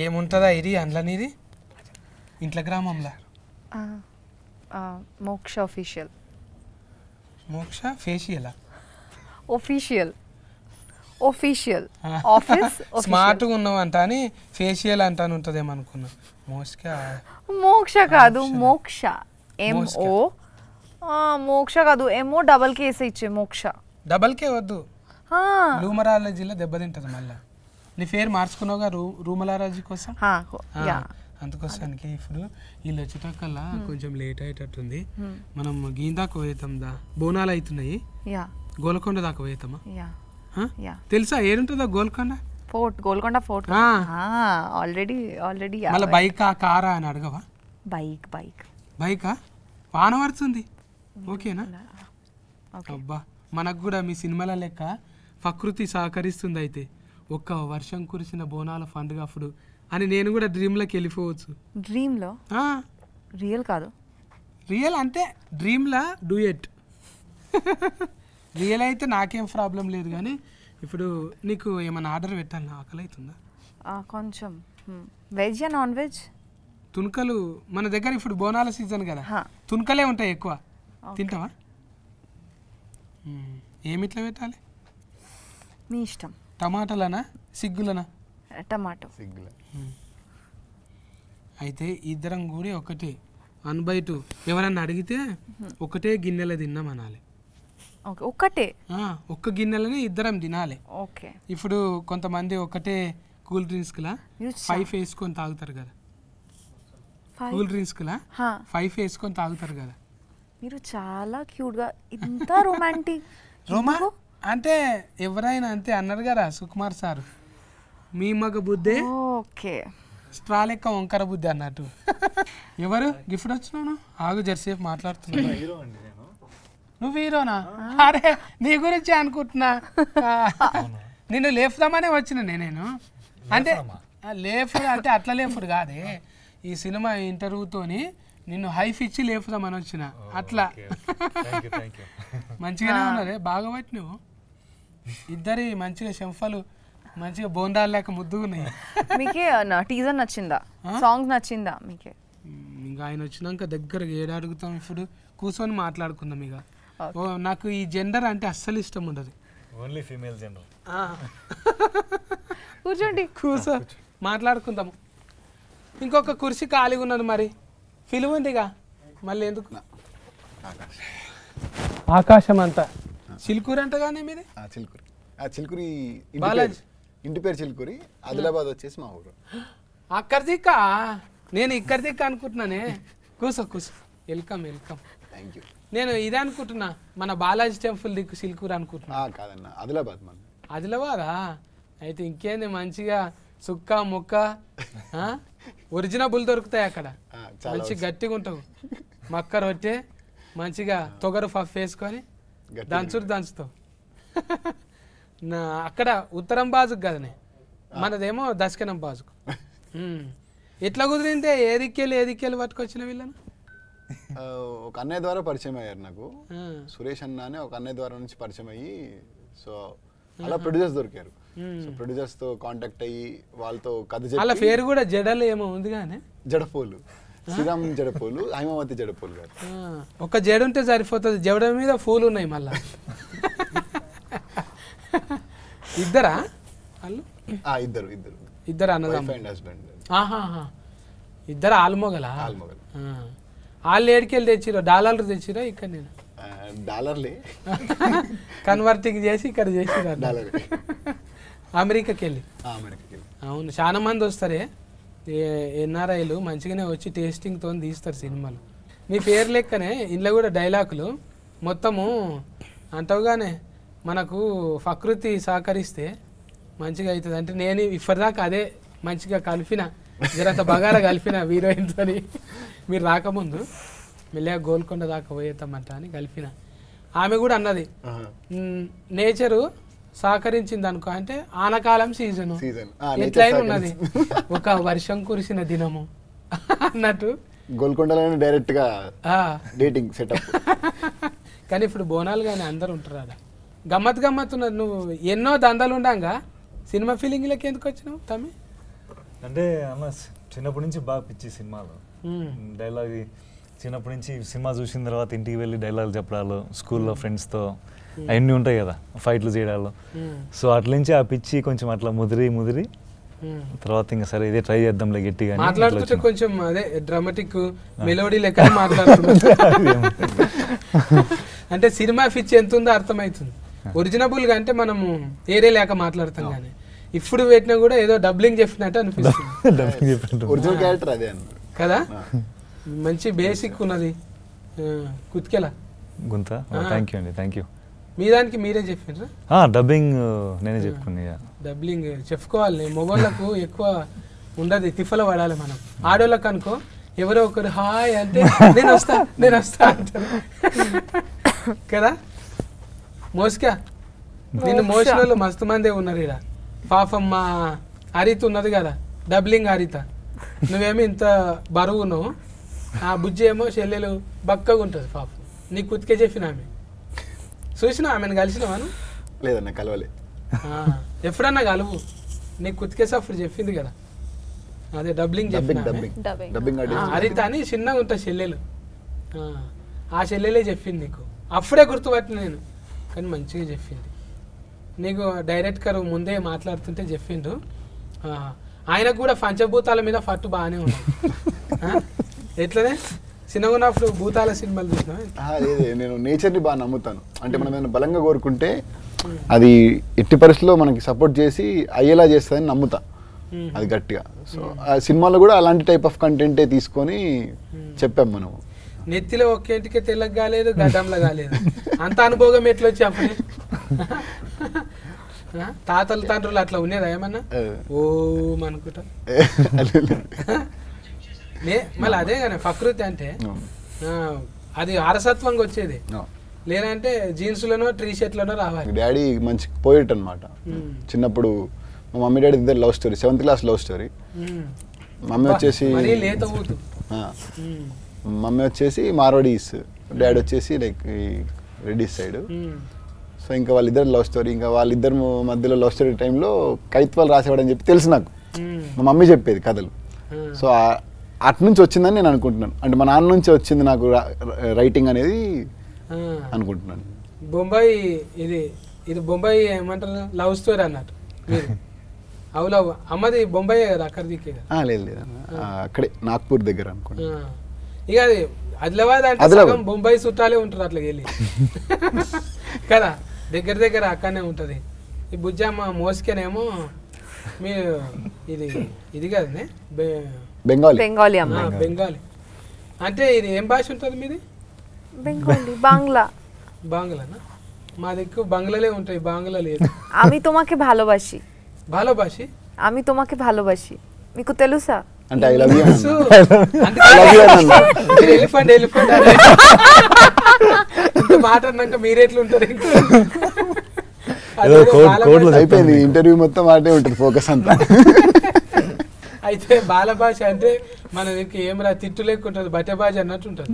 ఏముంటుందా ఇది అందులోనిది ఇంట్లో గ్రామంలో మోక్ష ఆఫీషియల్ మోక్ష ఫేషియలా ఆఫీషియల్ ఆఫీస్ స్మార్ట్గా ఉన్నావంట అని ఫేషియల్ అంటాను ఉంటుందేమో అనుకున్నా మోక్ష కాదు మోక్ష MO మోక్ష కాదు MO డబల్ కేస్ ఇచ్చే మోక్ష డబల్ కే వద్దు రూమరాలజీలో దెబ్బతింటది మళ్ళీ నీ పేరు మార్చుకున్నావుగా రూమరాలజీ కోసం అందుకోసానికి ఇప్పుడు వీళ్ళు వచ్చేటకల్లా కొంచెం లేట్ అయ్యేటట్టుంది మనం గీందాకు పోయేతాం దా బోనాలు అవుతున్నాయి గోల్కొండ దాకా పోయేతామా తెలుసా ఏడుంటుందా గోల్కొండ గోల్కొండ ఫోర్ట్ ఆల్రెడీ మళ్ళీ బైకా కారా అని అడగవా బైకా వాన పడుతుంది ఓకేనా అబ్బా మనకు కూడా మీ సినిమాల లెక్క ప్రకృతి సహకరిస్తుంది అయితే ఒక్క వర్షం కురిసిన బోనాల పండుగ అప్పుడు అని నేను కూడా డ్రీమ్లోకి వెళ్ళిపోవచ్చు డ్రీమ్లో రియల్ కాదు రియల్ అంటే డ్రీమ్లా డూయెట్ రియల్ అయితే నాకేం ప్రాబ్లం లేదు కానీ ఇప్పుడు నీకు ఏమైనా ఆర్డర్ పెట్టాలి ఆకలి అవుతుందా కొంచెం వెజ్ నాన్ వెజ్ తుణుకలు మన దగ్గర ఇప్పుడు బోనాల సీజన్ కదా తుణుకలే ఉంటాయి ఎక్కువ తింటావా ఏమిట్లా పెట్టాలి మీ ఇష్టం టమాటాలనా సిగ్గులనా టమాటో సిగ్గుల అయితే ఇద్దరం కూడా ఒకటే 1/2 ఎవరన్నా అడిగితే ఒకటే గిన్నెలో తిన్నాం అనాలి ఒక్కటే ఒక్క గిన్నెలని ఇద్దరం తినాలి ఓకే ఇప్పుడు కొంతమంది ఒకటే కూల్ డ్రింక్స్లా 5 వేసుకొని తాగుతారు కదా కూల్ డ్రింక్స్లా 5 వేసుకొని తాగుతారు కదా మీరు చాలా క్యూట్గా ఇంత రొమాంటిక్ అంటే ఎవరైనా అంతే అన్నారు కదా సుకుమార్ సార్ మీ మగ బుద్ధే ఓకే స్ట్రా లెక్క వంకర బుద్ధి అన్నట్టు ఎవరు గిఫ్ట్ వచ్చినాను ఆగు జర్సేపు మాట్లాడుతున్నా నువ్వు హీరోనా అరే నీ గురించి అనుకుంటున్నా నిన్ను లేపుదామనే వచ్చిన నేను అంటే లేపుడు అంటే అట్లా లేపుడు కాదే ఈ సినిమా ఇంటర్వ్యూతోని నిన్ను హైఫ్ ఇచ్చి లేపుదామని వచ్చిన అట్లా మంచిగానే ఉన్నదే బాగా బట్టి నువ్వు ఇద్దరి మంచిగా చెంఫలు మంచిగా బోండాలు లేక ముద్దుగా ఉన్నాయి మీకే టీజర్ నచ్చిందా సాంగ్ నచ్చిందా మీకే ఇంకా ఆయన వచ్చినాక దగ్గరగా ఏడు అడుగుతాం ఇప్పుడు కూర్చొని మాట్లాడుకుందాం ఇక నాకు ఈ జెండర్ అంటే అస్సలు ఇష్టం ఉండదు ఓన్లీ ఫీమేల్ జెండర్ కూర్చోండి కూర్చో మాట్లాడుకుందాము ఇంకొక కుర్చీ ఖాళీగా ఉన్నది మరి పిలువండిగా మళ్ళీ ఎందుకు ఆకాశం అంతా చిలుకూరు అంట కానీ మీది చిలుకూరి బాలాజీ ఇంటి పేరు చిలుకూరి ఆదిలాబాద్ వచ్చేసి మా ఊరు అక్కడ దిక్క నేను ఇక్కడ దిక్క అనుకుంటున్నానే కూర్చో వెల్కమ్ థ్యాంక్ యూ నేను ఇదే అనుకుంటున్నా మన బాలాజీ టెంపుల్ దిక్కు చిలుకూరు అనుకుంటున్నా కాదన్న ఆదిలాబాద్ మన ఆదిలాబాదా అయితే ఇంకేంది మంచిగా సుక్క ముక్క ఒరిజినబుల్ దొరుకుతాయి అక్కడ మంచి గట్టిగా ఉంటావు మక్క రొట్టె మంచిగా తొగరు పఫ్ వేసుకొని దంచుతావు అక్కడ ఉత్తరం బాజుకు కదనే మనదేమో దక్షిణం బాజుకు ఎట్లా కుదిరిందే ఏదిక్కెళ్ళి పట్టుకొచ్చిన వీళ్ళను ఒక అన్నయ్య ద్వారా పరిచయం అయ్యారు నాకు సురేష్ అన్న అని ఒక అన్నయ్య ద్వారా నుంచి పరిచయం అయ్యి సో అలా ప్రొడ్యూసర్స్ దొరికారు సో ప్రొడ్యూసర్స్ తో కాంటాక్ట్ అయ్యి వాళ్ళతో కథ చెప్పి వాళ్ళ పేరు కూడా జడలు ఏమో ఉంది కానీ జడపోలు శ్రీరామ్ జడపోలు హైమావతి జడపోలు గారు ఒక జడ ఉంటే సరిపోతుంది జడ మీద పూలు ఉన్నాయి మళ్ళా ఇద్దరా వాళ్ళు ఇద్దరు అన్నదమ్ములు హస్బెండ్ ఇద్దరు ఆల్మొగల వాళ్ళు ఏడికెళ్ళి తెచ్చిరో డాలర్లు తెచ్చిరో ఇక్కడ నేను డాలర్లే కన్వర్టింగ్ చేసి ఇక్కడ చేసిరా అమెరికాకి వెళ్ళి అవును చాలా మంది వస్తారే ఎన్ఆర్ఐలు మంచిగానే వచ్చి టేస్టింగ్తో తీస్తారు సినిమాలు మీ పేరు లెక్కనే ఇంట్లో కూడా డైలాగులు మొత్తము అంటావుగానే మనకు ప్రకృతి సహకరిస్తే మంచిగా అవుతుంది అంటే నేను ఇప్పటిదాకా అదే మంచిగా కలిపిన జరంత బగారా కలిపిన హీరోయిన్తో మీరు రాకముందు మెల్లగా గోల్కొండ దాకా పోయేద్దామంట అని కలిపిన ఆమె కూడా అన్నది నేచరు సహకరించింది అనుకో అంటే ఆనకాలం సీజను ఎట్లయినా ఉన్నది ఒక వర్షం కురిసిన దినము అన్నట్టు గోల్కొండలోనే డైరెక్ట్ గా డేటింగ్ సెటప్ కానీ ఇప్పుడు బోనాలు కానీ అందరు ఉంటారు అలా గమ్మత్ ఉన్నది నువ్వు ఎన్నో దందాలు ఉండంగా సినిమా ఫీలింగ్లకి ఎందుకు వచ్చినావు తమ్మి అంటే అన్న చిన్నప్పటి నుంచి బాగా పిచ్చి సినిమాలు డైలాగ్. చిన్నప్పటి నుంచి సినిమా చూసిన తర్వాత ఇంటికి వెళ్ళి డైలాగ్ చెప్పడాలు, స్కూల్లో ఫ్రెండ్స్తో అవన్నీ ఉంటాయి కదా, ఫైట్లు చేయడాలు. సో అట్ల నుంచి ఆ పిచ్చి కొంచెం అట్లా ముదిరి తర్వాత ఇంకా సరే ఇదే ట్రై చేద్దాంలే గట్టిగా మాట్లాడుతుంటే కొంచెం అదే డ్రామాటిక్ మెలోడీ లెక్క మాట్లాడుతున్నాం. అంటే సినిమా పిచ్చి ఎంత ఉందో అర్థమవుతుంది. ఒరిజినబుల్ గా అంటే మనము ఏరే లేక మాట్లాడతాం కానీ ఇప్పుడు పెట్టినా కూడా ఏదో డబ్లింగ్ చెప్పినట్టు అనిపిస్తుంది. ఒరిజినల్ క్యారెక్టర్ అదే కదా, మంచి బేసిక్ ఉన్నది. కుత్కెలా గుంత. థ్యాంక్ యూ అండి, థ్యాంక్ యూ. మీ దానికి మీరే చెప్పారా? డబ్బింగ్ నేనే చెప్పుకున్నా. డబ్బింగ్ చెప్పుకోవాలి. మొబైల్లకు ఎక్కువ ఉండదు, తిఫలో పడాలి మనం. ఆడోళ్ళకి అనుకో ఎవరో ఒకరు హాయ్ అంటే నేను వస్తా అంటారు కదా. మోస్కా నిన్ను మోసిన వాళ్ళు మస్తు మందే ఉన్నారు ఇక్కడ. పాపం మా హరిత ఉన్నది కదా, డబ్లింగ్ హరిత. నువ్వేమో ఇంత బరువు ఉన్నావు, ఆ బుజ్జి ఏమో చెల్లెలు బక్కగా ఉంటుంది పాపం. నీకు కుతికే చెప్పిన ఆమె చూసినా, ఆమెను కలిసినావాను? లేదన్న కలవలే. ఎప్పుడన్నా కలువు, నీకు కుతికేసి అప్పుడు చెప్పింది కదా, అదే డబ్లింగ్ చెప్పిన హరిత అని చిన్నగా ఉంటుంది చెల్లెలు. ఆ చెల్లెలే చెప్పింది నీకు, అప్పుడే గుర్తుపట్టిన నేను. కానీ మంచిగా చెప్పింది నీకు. డైరెక్ట్ గారు ముందే మాట్లాడుతుంటే చెప్పిండు. ఆయనకు కూడా పంచభూతాల మీద ఫట్టు బాగానే ఉంది. ఎట్లనే చిన్నగా ఉన్నప్పుడు భూతాల సినిమాలు చూసినా? లేదు, నేను నేచర్ని బాగా నమ్ముతాను. అంటే మనం ఏమైనా బలంగా కోరుకుంటే అది ఎట్టి పరిస్థితుల్లో మనకి సపోర్ట్ చేసి అయ్యేలా చేస్తుందని నమ్ముతా, అది గట్టిగా. సో ఆ సినిమాలో కూడా అలాంటి టైప్ ఆఫ్ కంటెంటే తీసుకొని చెప్పాం మనం. నెత్తిలో ఒక్కేంటికే తెల్లగా కాలేదు, గడ్డంలో కాలేదు, అంత అనుభవం ఎట్లా వచ్చి అప్పుడే? తాతలు తండ్రులు అట్లా ఉండేదా ఏమన్నా? ఓ అనుకుంటా. మళ్ళీ అదే కానీ ప్రకృతి అంటే అది వారసత్వంగా వచ్చేది, లేదంటే జీన్స్లోనో టీ షర్ట్లోనో రావాలి. డాడీ మంచి పోయిట్ అనమాట. చిన్నప్పుడు మా మమ్మీ డాడీ ఇద్దరు love story, 7th class love story. Mummy వచ్చేసి మార్వాడీస్, డాడీ వచ్చేసి లైక్ రెడ్డిస్ సైడ్. సో ఇంకా వాళ్ళిద్దరు లవ్ స్టోరీ. ఇంకా వాళ్ళిద్దరు మధ్యలో లవ్ స్టోరీ టైంలో కైత్వాలు రాసేవాడని చెప్పి తెలుసు నాకు, మా మమ్మీ చెప్పేది కథలు. సో అటు నుంచి వచ్చిందని నేను అనుకుంటున్నాను. అంటే మా నాన్న నుంచి వచ్చింది నాకు రైటింగ్ అనేది అనుకుంటున్నాను. బొంబాయి ఇది బొంబాయి ఏమంటారు, లవ్ స్టోరీ అన్నట్టు మీరు. అవును, అమ్మది బొంబాయి కదా, అక్కడ దిక్కే? లేదు లేదు, అక్కడే నాగ్పూర్ దగ్గర అనుకోండి. ఇక అది ఆదిలాబాద్ అంటే బొంబాయి చుట్టాలే ఉంటారు అట్లా వెళ్ళి కదా, దగ్గర అక్కడనే ఉంటుంది. ఈ బుజ్జమ్మ మోసుకేనేమో మీరు ఇది కదనే బెంగాలీ. బెంగాలీ అంటే ఇది ఏం భాష ఉంటుంది మీది? బెంగాలీ, బాంగ్లానా? మా దగ్గర బంగ్లాలే ఉంటాయి, బాంగ్లా లేదు. আমি তোমাকে ভালোবাসি, আমি তোমাকে ভালোবাসি, మీకు తెలుసా? అంటే ఐ లవ్ యూ. ఎలిఫెంట్ మాట్లాడినాక మీరెట్లుంటారు? అయిపోయింది ఇంటర్వ్యూ మొత్తం వాటే ఉంటుంది ఫోకస్ అంతా. అయితే బాల భాష అంటే మన దగ్గర ఏమరా తిట్టు లేకుంటుంది, బట్టే భాష అన్నట్టు ఉంటుంది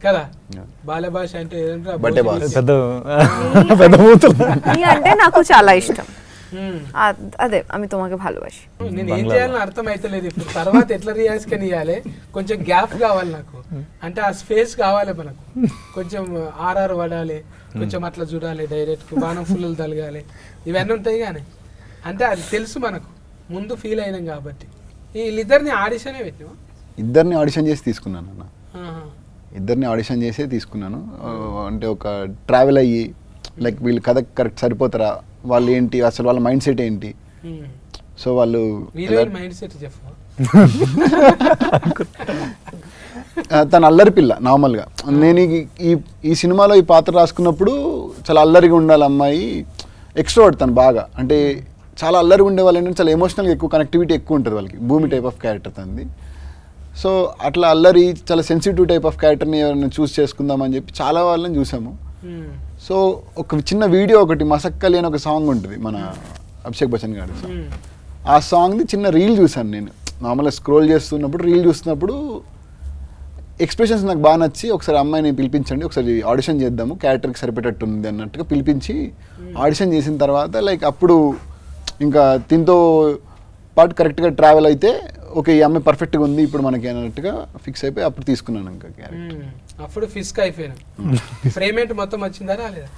కదా. బాల భాష అంటే అంటే నాకు చాలా ఇష్టం. అదే আমি তোমাকে ভালোবাসি. నేను ఏం చేయాలని అర్థం అవుతలేదు ఇప్పుడు. తర్వాత ఎట్లా రియాక్షన్ ఇవ్వాలి, కొంచెం గ్యాప్ కావాలి నాకు. అంటే ఆ స్పేస్ కావాలి మనకు, కొంచెం ఆర్ఆర్ పడాలి, కొంచెం అట్లా చూడాలి, డైరెక్ట్ బాణం ఫుల్లు తలగాలి, ఇవన్నీ ఉంటాయి. కానీ అంటే అది తెలుసు మనకు, ముందు ఫీల్ అయినాం కాబట్టి. వీళ్ళిద్దరిని ఆడిషనే పెట్టినా? ఇద్దరిని ఆడిషన్ చేసి తీసుకున్నాను అన్న, ఇద్దరిని ఆడిషన్ చేసే తీసుకున్నాను. అంటే ఒక ట్రావెల్ అయ్యి లైక్ వీళ్ళు కథ కరెక్ట్ సరిపోతారా, వాళ్ళు ఏంటి, అసలు వాళ్ళ మైండ్ సెట్ ఏంటి. సో వాళ్ళు తన అల్లరి పిల్ల నార్మల్గా. నేను ఈ సినిమాలో ఈ పాత్ర రాసుకున్నప్పుడు చాలా అల్లరిగా ఉండాలి అమ్మాయి, ఎక్స్ట్రోవర్ట్ తను బాగా. అంటే చాలా అల్లరిగా ఉండే వాళ్ళు ఏంటంటే చాలా ఎమోషనల్గా ఎక్కువ కనెక్టివిటీ ఎక్కువ ఉంటుంది వాళ్ళకి. భూమి టైప్ ఆఫ్ క్యారెక్టర్ తనది. సో అట్లా అల్లరి చాలా సెన్సిటివ్ టైప్ ఆఫ్ క్యారెక్టర్ని ఎవరైనా చూస్ చేసుకుందామని చెప్పి చాలా వాళ్ళని చూసాము. సో ఒక చిన్న వీడియో ఒకటి మసక్కలి అని ఒక సాంగ్ ఉంటుంది మన అభిషేక్ బచ్చన్ గారి. ఆ సాంగ్ది చిన్న రీల్ చూసాను నేను. నార్మల్గా స్క్రోల్ చేస్తున్నప్పుడు రీల్ చూస్తున్నప్పుడు ఎక్స్ప్రెషన్స్ నాకు బాగా నచ్చి, ఒకసారి అమ్మాయిని పిలిపించండి, ఒకసారి ఆడిషన్ చేద్దాము, క్యారెక్టర్కి సరిపెట్టట్టు ఉంది అన్నట్టుగా పిలిపించి ఆడిషన్ చేసిన తర్వాత లైక్ అప్పుడు ఇంకా దీంతో పాటు కరెక్ట్గా ట్రావెల్ అయితే ఓకే ఈ అమ్మాయి పర్ఫెక్ట్గా ఉంది ఇప్పుడు మనకి అన్నట్టుగా ఫిక్స్ అయిపోయి అప్పుడు తీసుకున్నాను ఇంకా క్యారెక్టర్. అప్పుడు ఫిస్క్ అయిపోయాను. ఫ్రేమెంట్ మొత్తం వచ్చిందా రాలేదా?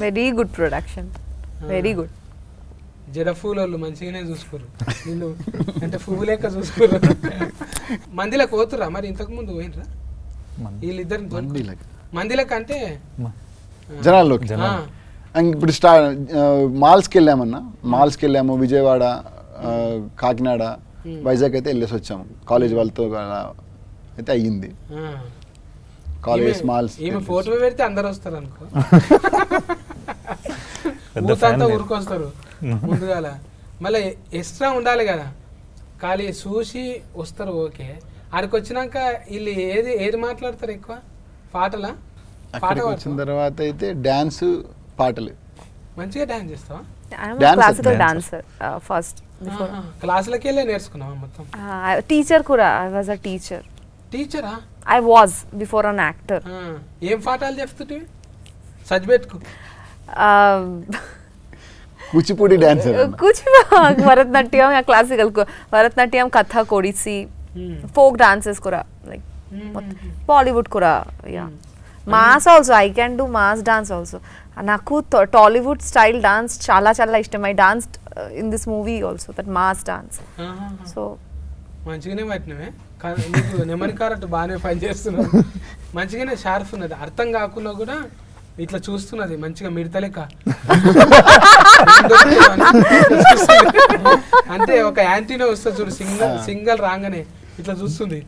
Very good production, very good. జడ పూలోళ్ళు మంచిగానే చూసుకోరు నిన్ను, అంటే పువ్వు లెక్క చూసుకోరు. మందిలకు పోతురా మరి? ఇంతకు ముందు పోయినరా వీళ్ళిద్దరు మందిలకు? అంటే జనాల్లోకి ఇప్పుడు మాల్స్కి వెళ్ళామన్నా, మాల్స్కి వెళ్ళాము, విజయవాడ, కాకినాడ, వైజాగ్ అయితే వెళ్ళేసి వచ్చాము కాలేజ్ వాళ్ళతో అయితే అయ్యింది. కాలేజ్ మాల్స్ ఈమె ఫోటో పెడితే అందరు వస్తారు అనుకో, ఊతంతా ఊరుకొస్తారు ముందుగాల. మళ్ళీ ఎక్స్ట్రా ఉండాలి కదా, ఖాళీ చూసి వస్తారు ఓకే. ఆడికి వచ్చినాక వీళ్ళు ఏది మాట్లాడతారు ఎక్కువ? పాటలా? పాట వచ్చిన తర్వాత అయితే డాన్స్, పాటలు. మంచిగా డాన్స్ చేస్తావా? Classical dancer first. క్లాసులకి వెళ్ళే నేర్చుకున్నావా మొత్తం? టీచర్ కూడా, ఐ వాజ్ అ టీచర్. టీచరా? I was before an actor. ఏం పాఠాలు చెప్తుంటే సజ్బెట్టుకు? Kuchipudi dancer, Bharatanatyam, classical Bharatanatyam, Kathak, Odissi, folk dances కూడా, లైక్ బాలీవుడ్ కూడా. Yeah, mass also, I can do mass dance also. నాకు టాలీవుడ్ స్టైల్ డాన్స్ చాలా చాలా ఇష్టం. I danced in this movie also, that mass dance. So మంచిగానే పట్టినవే, నీకు నెమరి కారట్టు బాగానే పని చేస్తున్నావు. మంచిగానే షార్ప్ ఉన్నది, అర్థం కాకుండా కూడా ఇట్లా చూస్తున్నది మంచిగా మిడతలేక. అంటే ఒక యాంటీనా వస్తుంది చూడు, సింగల్ రాగానే ఇట్లా చూస్తుంది.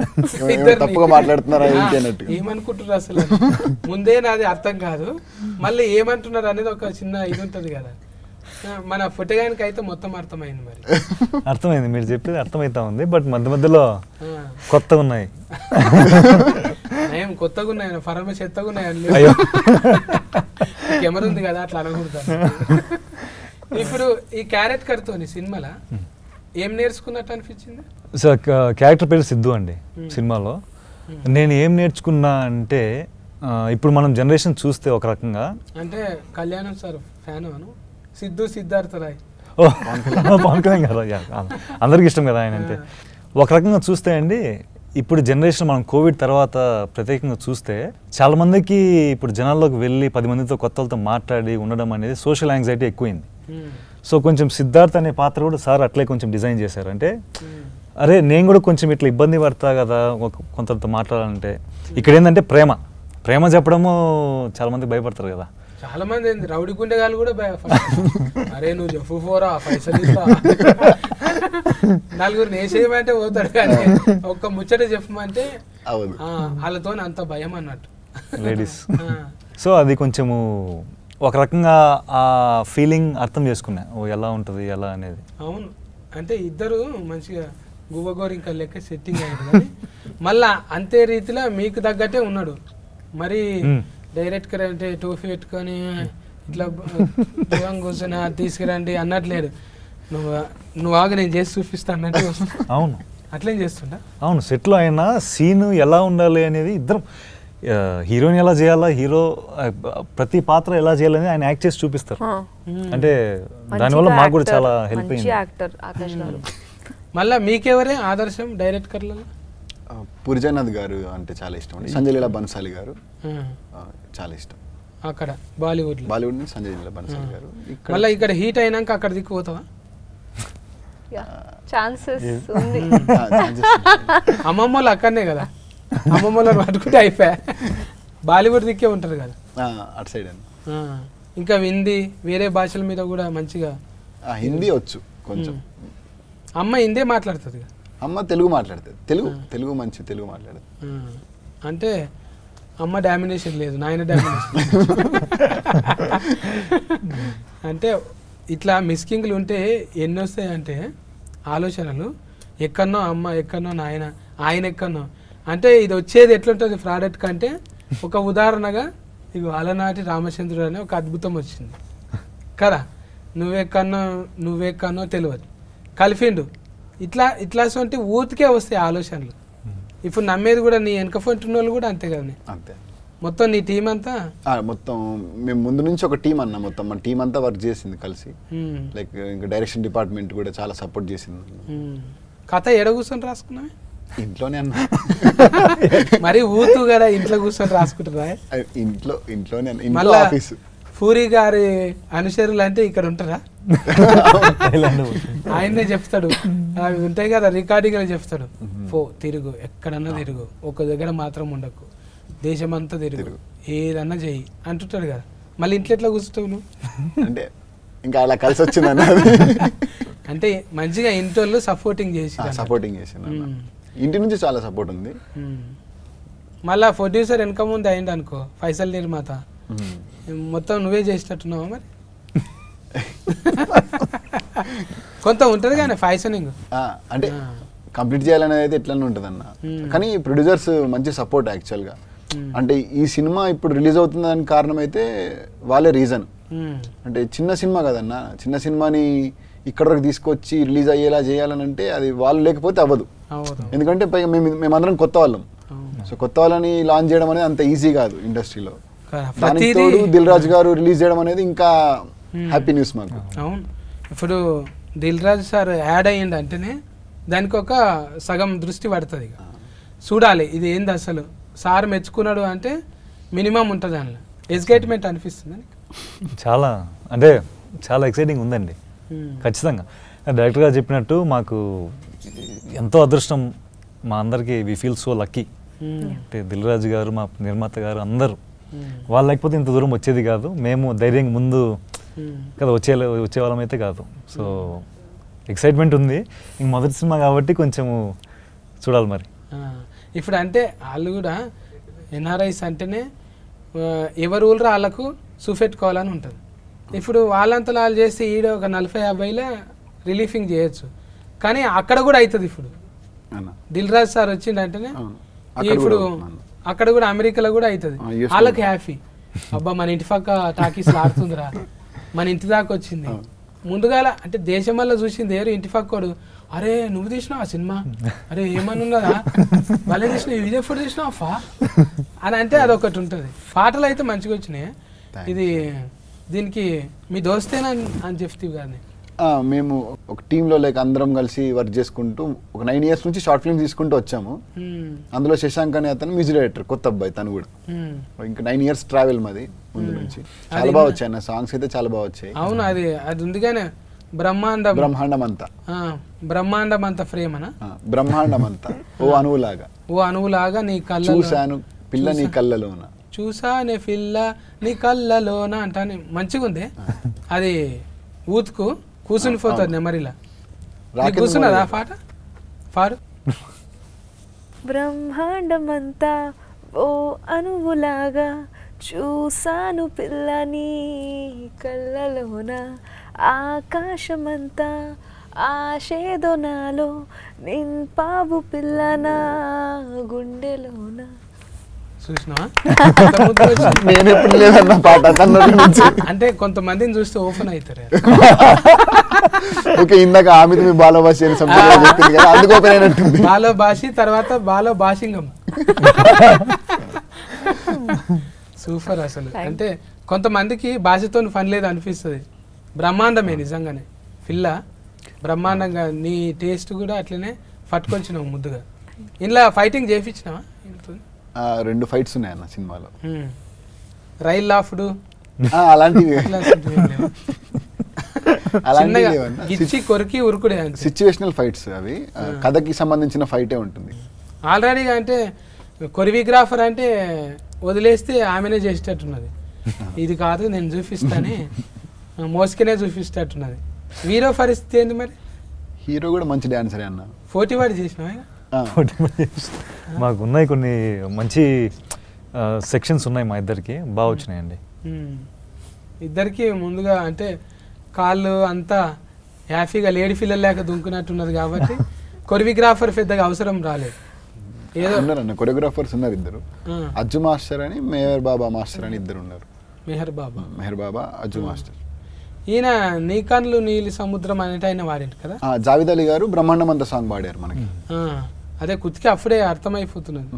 ఏమనుకుంటున్నారు అసలు? ముందే నాది అర్థం కాదు, మళ్ళీ ఏమంటున్నారు అనేది ఒక చిన్న ఇది ఉంటుంది కదా. మన పుట్టగానికి అయితే మొత్తం అర్థమైంది. మరి అర్థమైంది, మీరు చెప్పేది అర్థమైతా ఉంది. బట్ మధ్య మధ్యలో కొత్తగా ఉన్నాయి. ఏం కొత్తగా ఉన్నాయి? ఫరమ చెత్తగా ఉన్నాయి. కెమెరా ఉంది కదా, అట్లా అనకూడదు. ఇప్పుడు ఈ క్యారెక్టర్ తోని సినిమాలో ఏం నేర్చుకున్నట్టు అనిపించింది? సో క్యారెక్టర్ పేరు సిద్ధు అండి సినిమాలో. నేను ఏం నేర్చుకున్నా అంటే, ఇప్పుడు మనం జనరేషన్ చూస్తే ఒక రకంగా, అంటే కళ్యాణం సార్ ఫ్యాన్ అను, సిద్ధు సిద్ధార్థ రాయ్. పవన్ కళ్యాణ్ గారు అందరికి ఇష్టం కదా ఆయన అంటే. ఒక రకంగా చూస్తే అండి, ఇప్పుడు జనరేషన్ మనం కోవిడ్ తర్వాత ప్రత్యేకంగా చూస్తే చాలా మందికి ఇప్పుడు జనాల్లోకి వెళ్ళి 10 మందితో కొత్త వాళ్ళతో మాట్లాడి ఉండడం అనేది సోషల్ యాంగ్జైటీ ఎక్కువైంది. సో కొంచెం సిద్ధార్థ్ అనే పాత్ర కూడా సార్ అట్లే కొంచెం డిజైన్ చేశారు. అంటే అరే నేను కూడా కొంచెం ఇట్లా ఇబ్బంది పడతా కదా కొంతతో మాట్లాడాలంటే. ఇక్కడ ఏంటంటే ప్రేమ చెప్పడము చాలా మంది భయపడతారు కదా. చాలా మంది రౌడీ గుండెగాళ్ళు కూడా అరే నువ్వు చెప్పు పోరా పైసలు ఇస్తా, నలుగురు నేసేయమంటే పోతాడు, కానీ ఒక్క ముచ్చట చెప్పమంటే వాళ్ళతో అంత భయం అన్నట్టు లేడీస్. సో అది కొంచెము ఒక రకంగా ఆ ఫీలింగ్ అర్థం చేసుకున్నా, ఓ ఎలా ఉంటుంది ఎలా అనేది. అవును, అంటే ఇద్దరు మంచిగా గువ్వగోరింక లెక్క సెట్టింగ్ అయ్యారు, కానీ మళ్ళా అంతే రీతిలో మీకు తగ్గట్టే ఉన్నాడు. మరి డైరెక్ట్గా అంటే టోఫీ పెట్టుకొని ఇట్లా కూర్చొని తీసుకురండి అన్నట్లేదు. నువ్వు ఆగా నేను చేసి చూపిస్తా అన్నట్టు. అవును, అట్లేం చేస్తుంటా. అవును, సెట్లో అయినా సీన్ ఎలా ఉండాలి అనేది ఇద్దరం, హీరోయిన్ ఎలా చేయాలా, హీరో ప్రతి పాత్ర ఎలా చేయాలని ఆయన యాక్ట్ చేసి చూపిస్తారు. అంటే దానివల్ల మాకు కూడా చాలా హెల్ప్ అయింది. మళ్ళీ మీకెవరే ఆదర్శం డైరెక్టర్లలో? పూరిజనాథ్ గారు అంటే చాలా ఇష్టం అండి. సంజయ్ లీలా బన్సాలి గారు చాలా ఇష్టం. అక్కడ బాలీవుడ్ నుంచి సంజయ్ లీలా బన్సాలి గారు. మళ్ళీ ఇక్కడ హీట్ అయినాక అక్కడ దిక్కుపోతావా? అమ్మమ్మలు అక్కడనే కదా, అమ్మమ్మలను పట్టుకుంటే అయిపోయా. బాలీవుడ్ దిక్కే ఉంటారు కదా అటు సైడ్ అండి. ఇంకా హిందీ వేరే భాషల మీద కూడా మంచిగా హిందీ వచ్చు కొంచెం. అమ్మ హిందీ మాట్లాడుతుంది, అమ్మ తెలుగు మాట్లాడుతుంది. తెలుగు మంచి తెలుగు మాట్లాడుతుంది. అంటే అమ్మ డామినేషన్ లేదు, నాయన డామినేషన్. అంటే ఇట్లా మిస్కింగ్లు ఉంటే ఎన్ని వస్తాయంటే ఆలోచనలు, ఎక్కడనో అమ్మ ఎక్కడనో నాయన, ఆయన ఎక్కడనో. అంటే ఇది వచ్చేది ఎట్లుంటుంది ప్రోడక్ట్ కంటే, ఒక ఉదాహరణగా ఇక అలనాటి రామచంద్రుడు అనే ఒక అద్భుతం వచ్చింది కదా, నువ్వెక్కడనో తెలియదు కలిపిండు. ఇట్లాంటి ఊతికే వస్తాయి ఆలోచనలు. ఇప్పుడు నమ్మేది కూడా నీ వెనక ఫంటున్న వాళ్ళు కూడా అంతే కదా. అంతే మొత్తం నీ టీం అంతా మొత్తం మేము ముందు నుంచి ఒక టీం అన్న, మొత్తం మన టీం అంతా వర్క్ చేసింది కలిసి. లైక్ ఇంకా డైరెక్షన్ డిపార్ట్మెంట్ కూడా చాలా సపోర్ట్ చేసింది. కథ ఎడ కూర్చొని రాసుకున్నావే? ఇంట్లోనే అన్న. మరి ఊతు కదా ఇంట్లో కూర్చొని రాసుకుంటారా? ఇంట్లోనే మళ్ళా ఆఫీస్. పూరి గారి అనుచరులు అంటే ఇక్కడ ఉంటారా? ఆయనే చెప్తాడు, అవి ఉంటాయి కదా రికార్డింగ్ అని చెప్తాడు, తిరుగు ఎక్కడన్నా తిరుగు, ఒక దగ్గర మాత్రం ఉండకు, దేశమంతా తిరుగు, ఏదన్నా చెయ్యి అంటుంటాడు కదా. మళ్ళీ ఇంట్లో ఎట్లా కూర్చుంటావు నువ్వు? అంటే ఇంకా అలా కలిసి వచ్చిందన్న. అంటే మంచిగా ఇంట్లో సపోర్టింగ్ చేసి ఇంటి నుంచి చాలా సపోర్ట్ ఉంది. మళ్ళా ప్రొడ్యూసర్ వెనక ముందు అయింది అనుకో, ఫైసల్ నిర్మాత, మొత్తం నువ్వే చేసినట్టున్నావా మరి? కొంత ఉంటుంది కానీ ఫైసనింగ్ అంటే కంప్లీట్ చేయాలనేది అయితే ఎట్లనే ఉంటుంది అన్న. కానీ ప్రొడ్యూసర్స్ మంచి సపోర్ట్ యాక్చువల్గా. అంటే ఈ సినిమా ఇప్పుడు రిలీజ్ అవుతుంది దానికి కారణం అయితే వాళ్ళే రీజన్. అంటే చిన్న సినిమా కదన్న, చిన్న సినిమాని ఇక్కడ వరకు తీసుకొచ్చి రిలీజ్ అయ్యేలా చేయాలని అంటే అది వాళ్ళు లేకపోతే అవ్వదు. ఎందుకంటే పైగా మేమందరం కొత్త వాళ్ళం. సో కొత్త వాళ్ళని లాంచ్ చేయడం అనేది అంత ఈజీ కాదు ఇండస్ట్రీలో. దానికి తోడు దిల్ రాజు గారు రిలీజ్ చేయడం అనేది ఇంకా హ్యాపీ న్యూస్ మాకు. అవును, ఇప్పుడు దిల్ రాజు సార్ యాడ్ అయ్యింది అంటేనే దానికి ఒక సగం దృష్టి పడుతుంది. చూడాలి ఇది ఏంది అసలు, సార్ మెచ్చుకున్నాడు అంటే మినిమం ఉంటుంది దానిలో. ఎగ్జైట్మెంట్ అనిపిస్తుంది. చాలా అంటే చాలా ఎక్సైటింగ్ ఉందండి ఖచ్చితంగా. డైరెక్టర్ గారు చెప్పినట్టు మాకు ఎంతో అదృష్టం, మా అందరికీ వి ఫీల్ సో లక్కీ. అంటే దిల్ రాజు గారు, మా నిర్మాత గారు అందరూ, వాళ్ళు లేకపోతే ఇంత దూరం వచ్చేది కాదు. మేము ధైర్యంగా ముందు కదా వచ్చేవాళ్ళం అయితే కాదు. సో ఎక్సైట్మెంట్ ఉంది. ఇంక మొదటి సినిమా కాబట్టి కొంచెము చూడాలి మరి. ఇప్పుడు అంటే వాళ్ళు కూడా ఎన్ఆర్ఐస్ అంటేనే ఎవరు ఊళ్ళో వాళ్ళకు చూపెట్టుకోవాలని ఉంటుంది. ఇప్పుడు వాళ్ళంతా వాళ్ళు చేస్తే ఈడ ఒక 40-50లో రిలీఫింగ్ చేయొచ్చు, కానీ అక్కడ కూడా అవుతుంది. ఇప్పుడు దిల్ రాజు సార్ వచ్చిందంటేనే ఇప్పుడు అక్కడ కూడా అమెరికాలో కూడా అవుతుంది. వాళ్ళకి హ్యాపీ, అబ్బా మన ఇంటి పక్క టాకీస్ ఆడుతుందిరా, మన ఇంటి దాకా వచ్చింది. ముందుగాల అంటే దేశం వల్ల చూసింది ఎవరు, ఇంటి పక్కోడు, అరే నువ్వు తీసినావు ఆ సినిమా, అరే ఏమన్నా ఉన్నదా, వాళ్ళే తీసినావు, ఇది ఎప్పుడు తీసినావా అని అంటే అదొకటి ఉంటుంది. పాటలు అయితే మంచిగా వచ్చినాయి. ఇది దీనికి మీ దోస్తేనా అని చెప్తావు కానీ మేము ఒక టీంలో లైక్ అందరం కలిసి వర్క్ చేసుకుంటూ ఒక 9 years నుంచి షార్ట్ ఫిల్మ్స్ తీసుకుంటూ వచ్చాము. అందులో శశాంక్ అనే అతను మ్యూజిక్ డైరెక్టర్, కొత్త అబ్బాయి తను కూడా. ఇంకా 9 years ట్రావెల్ మాది ముందు నుంచి. చాలా బాగా వచ్చాయి అన్న సాంగ్స్ అయితే, చాలా బాగా వచ్చాయి. అవును, అది ఉంది కానీ బ్రహ్మాండం అంతా ఫ్రేమ్ అనా, బ్రహ్మాండం అంతా ఓ అణువులాగా నీ కళ్ళ చూశాను పిల్ల నీ కళ్ళలోన, చూసానే పిల్ల నీ కళ్ళలోన అంటానే మంచిగా ఉంది. అది ఊతుకు కూర్చుని పోతుంది నెమరిలా. కూర్చున్నదా పాట పాడు. బ్రహ్మాండమంతా ఓ అణువులాగా చూసాను పిల్లని కళ్ళలోన, ఆకాశమంతా ఆశేదో నాలో నింపావు పిల్లనా గుండెలోన. అంటే కొంతమందిని చూస్తే ఓపెన్ అవుతారు. ఓకే, ఇందాక ఆమె మీ బాలభాషి బాలభాషి తర్వాత బాలభాషింగం. సూపర్ అసలు. అంటే కొంతమందికి భాషతో పని లేదు అనిపిస్తుంది. బ్రహ్మాండమే నిజంగానే పిల్ల, బ్రహ్మాండంగా. నీ టేస్ట్ కూడా అట్లనే పట్టుకొచ్చినావు ముద్దుగా. ఇంట్లో ఫైటింగ్ చేయించినావా? 2 ఫైట్స్ ఉన్నాయన్న సినిమాలో. రైల్ లాఫ్డ్ అలాంటివి కొరికి ఉరుకుడే సిచ్యువేషనల్ ఫైట్స్ అవి. కథకి సంబంధించిన ఫైటే ఉంటుంది ఆల్రెడీగా. అంటే కొరియోగ్రాఫర్ అంటే వదిలేస్తే ఆమెనే చేసేటట్టున్నది. ఇది కాదు నేను చూపిస్తానే మోసుకునే చూపిస్తట్టున్నది. హీరో పరిస్థితి ఏంది మరి? హీరో కూడా మంచి డాన్సరే అన్న. 40 వాడి చేసినావా? మాకు ఉన్నాయి కొన్ని మంచి సెక్షన్స్ ఉన్నాయి, మా ఇద్దరికి బాగా వచ్చినాయండి. ఇద్దరికి ముందుగా అంటే కాళ్ళు అంతా హ్యాపీగా లేడీ ఫిల్లర్ లేక దుంకున్నట్టున్నది కాబట్టి కొరియోగ్రాఫర్ పెద్దగా అవసరం రాలేదు. ఏదో ఉన్నారన్న కొరియోగ్రాఫర్స్ ఉన్నారు ఇద్దరు, అజ్జు మాస్టర్ అని మెహర్ బాబా మాస్టర్ అని ఇద్దరు ఉన్నారు. మెహర్ బాబా అజ్జు మాస్టర్. ఈయన నీ కన్నులు నీలి సముద్రం అనేటి ఆయన వాడింటి కదా. జావేద్ అలీ గారు బ్రహ్మాండం అంత సాంగ్ పాడారు మనకి. అదే కుతికి అప్పుడే అర్థమైపోతున్నది.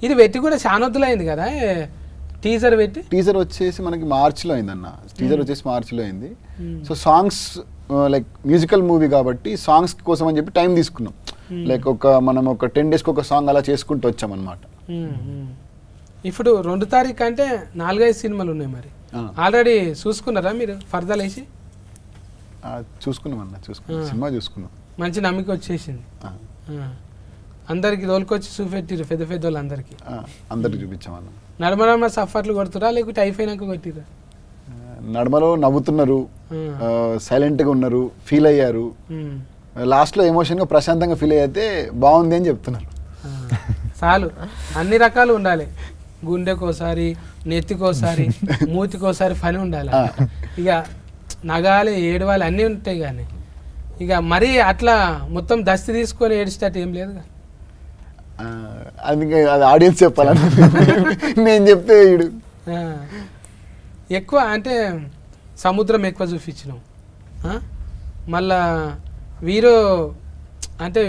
ఇది పెట్టి కూడా చాలా వద్దులైంది కదా టీజర్ పెట్టి. టీజర్ వచ్చేసి మనకి మార్చ్లో అయిందన్న. టీజర్ వచ్చేసి మార్చ్లో అయింది. So songs like musical movie కాబట్టి సాంగ్స్ కోసం అని చెప్పి టైం తీసుకున్నాం. లైక్ మనం ఒక 10 daysకి ఒక సాంగ్ అలా చేసుకుంటూ వచ్చామన్నమాట. ఇప్పుడు 2 తారీఖు అంటే 4-5 సినిమాలు ఉన్నాయి మరి. ఆల్రెడీ చూసుకున్నారా మీరు ఫర్దర్ వేసి? చూసుకున్నాం అన్న, సినిమా చూసుకున్నాం. మంచి నమ్మిక వచ్చేసింది. అందరికి తోలుకొచ్చి చూపెట్టిరు పెద్ద పెద్ద వాళ్ళందరికీ. అందరికి చూపించామన్న. నడమ సఫర్లు కొడుతురా లేకపోతే అయిపోయినాక కొట్టిరా? నడమలో నవ్వుతున్నారు, సైలెంట్గా ఉన్నారు, ఫీల్ అయ్యారు. లాస్ట్లో ఎమోషన్గా ప్రశాంతంగా ఫీల్ అయితే బాగుంది అని చెప్తున్నారు. చాలు, అన్ని రకాలు ఉండాలి. గుండెకోసారి, నెత్తికోసారి, మూతికోసారి పని ఉండాలి. ఇక నగాలి, ఏడవాలి అన్నీ ఉంటాయి. కానీ ఇక మరీ అట్లా మొత్తం దస్తి తీసుకొని ఏడిచేటట్టు ఏం లేదు. అది ఆడియన్స్ చెప్పాలని నేను చెప్తే వీడు ఎక్కువ అంటే సముద్రం ఎక్కువ చూపించినాం. మళ్ళా